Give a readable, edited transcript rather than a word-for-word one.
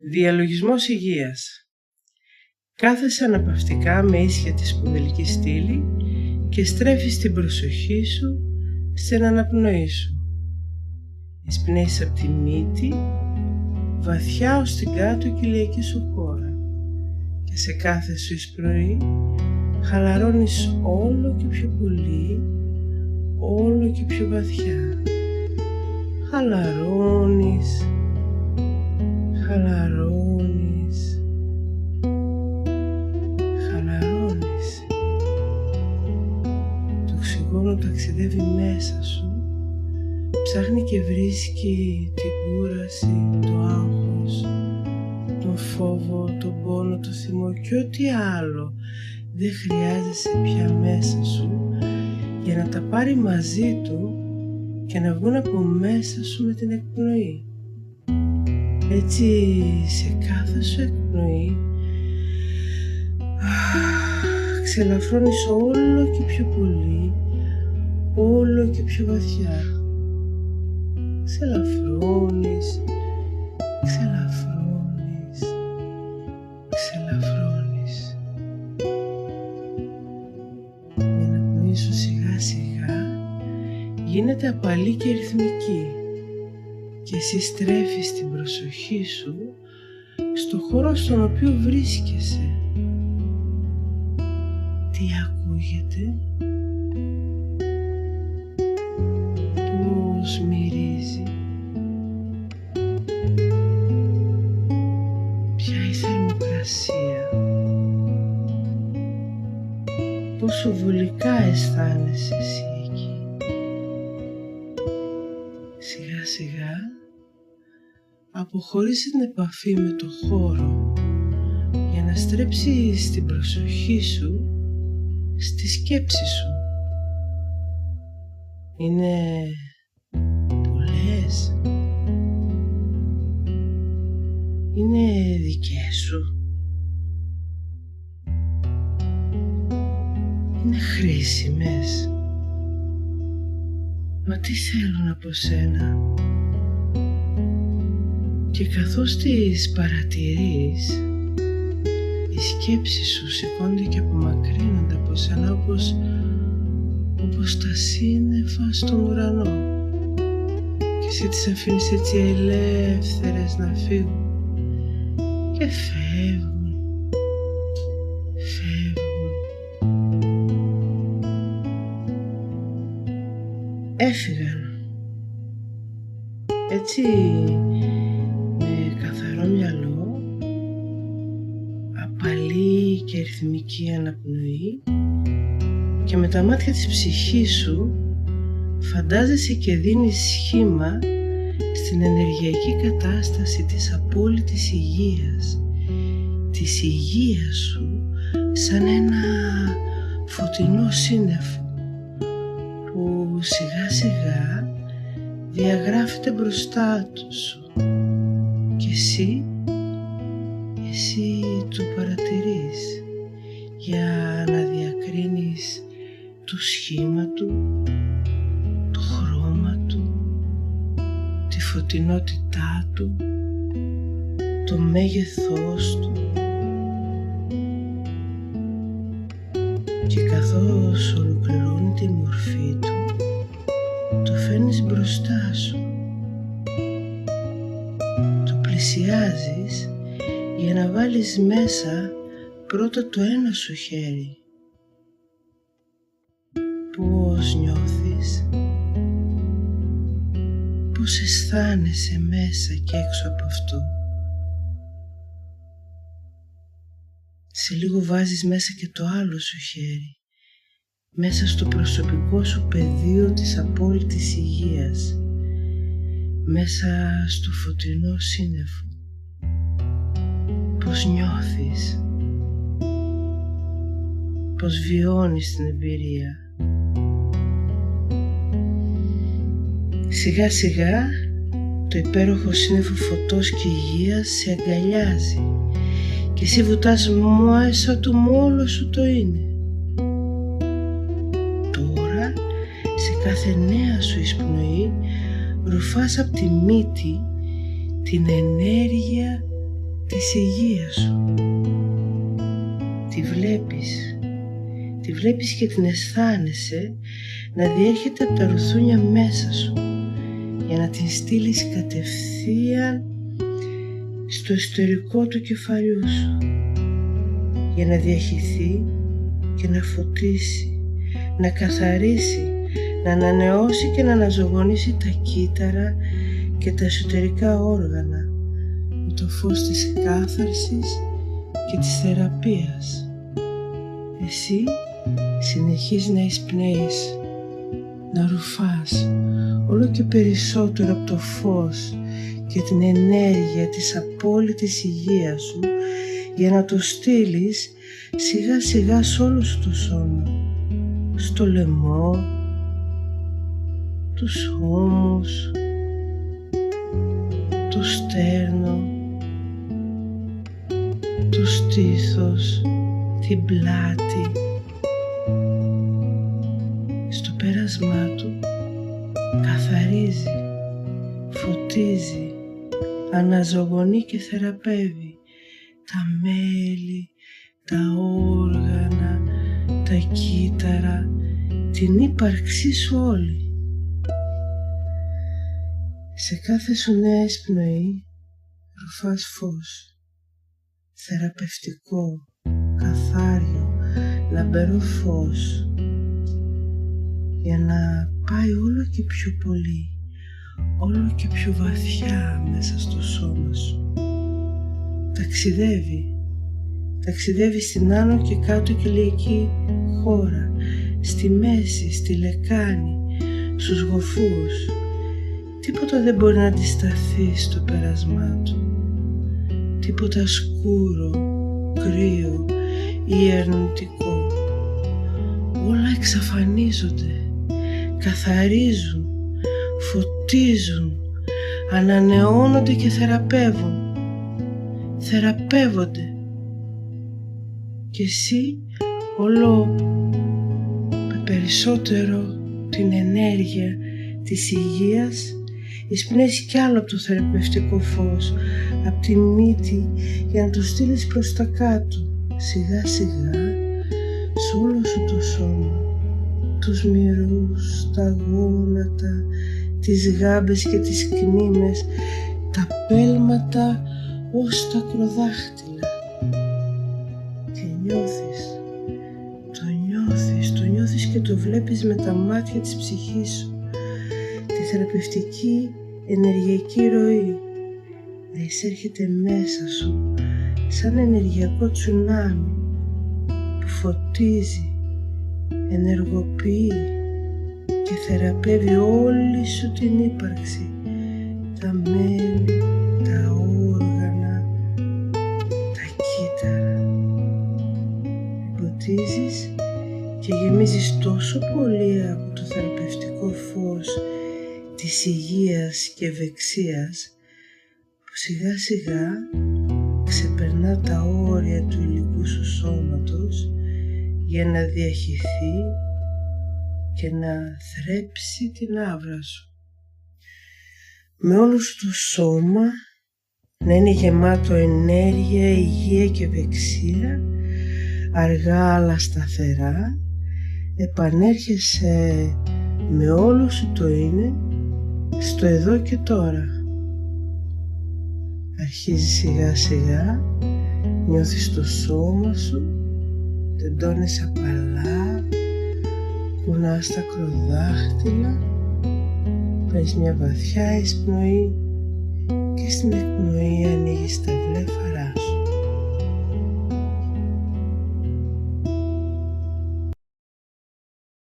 Διαλογισμός υγείας. Κάθεσαι αναπαυτικά με ίσια τη σπονδυλική στήλη και στρέφεις την προσοχή σου στην αναπνοή σου. Εισπνέεις από τη μύτη βαθιά ως την κάτω κοιλιακή σου χώρα και σε κάθε σου εισπνοή χαλαρώνεις όλο και πιο πολύ, όλο και πιο βαθιά. Χαλαρώνεις, χαλαρώνεις, χαλαρώνεις. Το οξυγόνο ταξιδεύει μέσα σου, ψάχνει και βρίσκει την κούραση, το άγχος, τον φόβο, τον πόνο, το θυμό και ό,τι άλλο δεν χρειάζεσαι πια μέσα σου για να τα πάρει μαζί του και να βγουν από μέσα σου με την εκπνοή. Έτσι σε κάθε σου εκπνοή ξελαφρώνεις όλο και πιο πολύ, όλο και πιο βαθιά. Ξελαφρώνεις, ξελαφρώνεις, ξελαφρώνεις. Η αναπνοή σου σιγά σιγά γίνεται απαλή και ρυθμική και εσύ στρέφεις την προσοχή σου στο χώρο στον οποίο βρίσκεσαι. Τι ακούγεται, πώς μυρίζει, ποια η θερμοκρασία, πόσο βολικά αισθάνεσαι εσύ εκεί. Σιγά σιγά αποχωρείς την επαφή με το χώρο για να στρέψεις την προσοχή σου στη σκέψη σου. Είναι πολλές, είναι δικές σου, είναι χρήσιμες, μα τι θέλουν από σένα? Και καθώς τις παρατηρείς, οι σκέψεις σου σηκώνται και απομακρύνονται από σένα όπως τα σύννεφα στον ουρανό και εσύ τις αφήνεις έτσι ελεύθερες να φύγουν και φεύγουν, φεύγουν. Έφυγαν. Έτσι με καθαρό μυαλό, απαλή και ρυθμική αναπνοή και με τα μάτια της ψυχής σου φαντάζεσαι και δίνεις σχήμα στην ενεργειακή κατάσταση της απόλυτης υγείας, της υγείας σου σαν ένα φωτεινό σύννεφο που σιγά σιγά διαγράφεται μπροστά σου και εσύ το παρατηρείς για να διακρίνεις το σχήμα του, το χρώμα του, τη φωτεινότητά του, το μέγεθός του. Και καθώς ολοκληρώνει τη μορφή του, το φέρνεις μπροστά σου, το πλησιάζεις για να βάλεις μέσα πρώτα το ένα σου χέρι. Πώς νιώθεις, πώς αισθάνεσαι μέσα και έξω από αυτό. Σε λίγο βάζεις μέσα και το άλλο σου χέρι, μέσα στο προσωπικό σου πεδίο της απόλυτης υγείας, μέσα στο φωτεινό σύννεφο. Πώς νιώθεις, πώς βιώνεις την εμπειρία. Σιγά σιγά το υπέροχο σύννεφο φωτός και υγείας σε αγκαλιάζει και εσύ βουτάς μέσα του με όλο σου το είναι. Τώρα σε κάθε νέα σου εισπνοή ρουφάς από τη μύτη την ενέργεια της υγείας σου. Τη βλέπεις και την αισθάνεσαι να διέρχεται από τα ρουθούνια μέσα σου για να την στείλεις κατευθείαν στο εσωτερικό του κεφαλιού σου, για να διαχυθεί και να φωτίσει, να καθαρίσει, να ανανεώσει και να αναζωογονήσει τα κύτταρα και τα εσωτερικά όργανα με το φως της κάθαρσης και της θεραπείας. Εσύ συνεχίζεις να εισπνέεις, να ρουφάς όλο και περισσότερο από το φως και την ενέργεια της απόλυτης υγείας σου για να το στείλεις σιγά σιγά σε όλο σου το σώμα, στο λαιμό, τους ώμους, το στέρνο, το στήθος, την πλάτη. Στο πέρασμά του καθαρίζει, φωτίζει, αναζωογονεί και θεραπεύει τα μέλη, τα όργανα, τα κύτταρα, την ύπαρξή σου όλη. Σε κάθε σου νέα εισπνοή ρουφάς φως, θεραπευτικό, καθάριο, λαμπερό φως, για να πάει όλο και πιο πολύ, όλο και πιο βαθιά μέσα στο σώμα σου. Ταξιδεύει στην άνω και κάτω κοιλιακή χώρα, στη μέση, στη λεκάνη, στους γοφούς. Τίποτα δεν μπορεί να αντισταθεί στο πέρασμά του. Τίποτα σκούρο, κρύο ή αρνητικό. Όλα εξαφανίζονται, καθαρίζουν, φωτίζουν, ανανεώνονται και θεραπεύονται. Και εσύ όλο με περισσότερο την ενέργεια της υγείας εισπνέεις κι άλλο από το θεραπευτικό φως, από τη μύτη, για να το στείλεις προς τα κάτω, σιγά σιγά, σε όλο σου το σώμα, τους μυρούς, τα γόνατα, τις γάμπες και τις κνήμες, τα πέλματα ως τα ακροδάχτυλα. Και το νιώθεις και το βλέπεις με τα μάτια της ψυχής σου, τη θεραπευτική ενεργειακή ροή να εισέρχεται μέσα σου σαν ενεργειακό τσουνάμι που φωτίζει, ενεργοποιεί και θεραπεύει όλη σου την ύπαρξη, τα μέλη, τα όργανα, τα κύτταρα. Ποτίζεις και γεμίζεις τόσο πολύ από το θεραπευτικό φως της υγείας και ευεξίας που σιγά σιγά ξεπερνά τα όρια του υλικού σου σώματος για να διαχυθεί και να θρέψει την άβρα σου. Με όλο σου το σώμα να είναι γεμάτο ενέργεια, υγεία και ευεξία, αργά αλλά σταθερά, επανέρχεσαι με όλο σου το είναι στο εδώ και τώρα. Αρχίζεις σιγά σιγά, νιώθεις το σώμα σου, τεντώνεσαι απαλά, κουνάς τα ακροδάχτυλα, παίρνεις μια βαθιά εισπνοή και στην εκπνοή ανοίγεις τα βλέφαρά σου.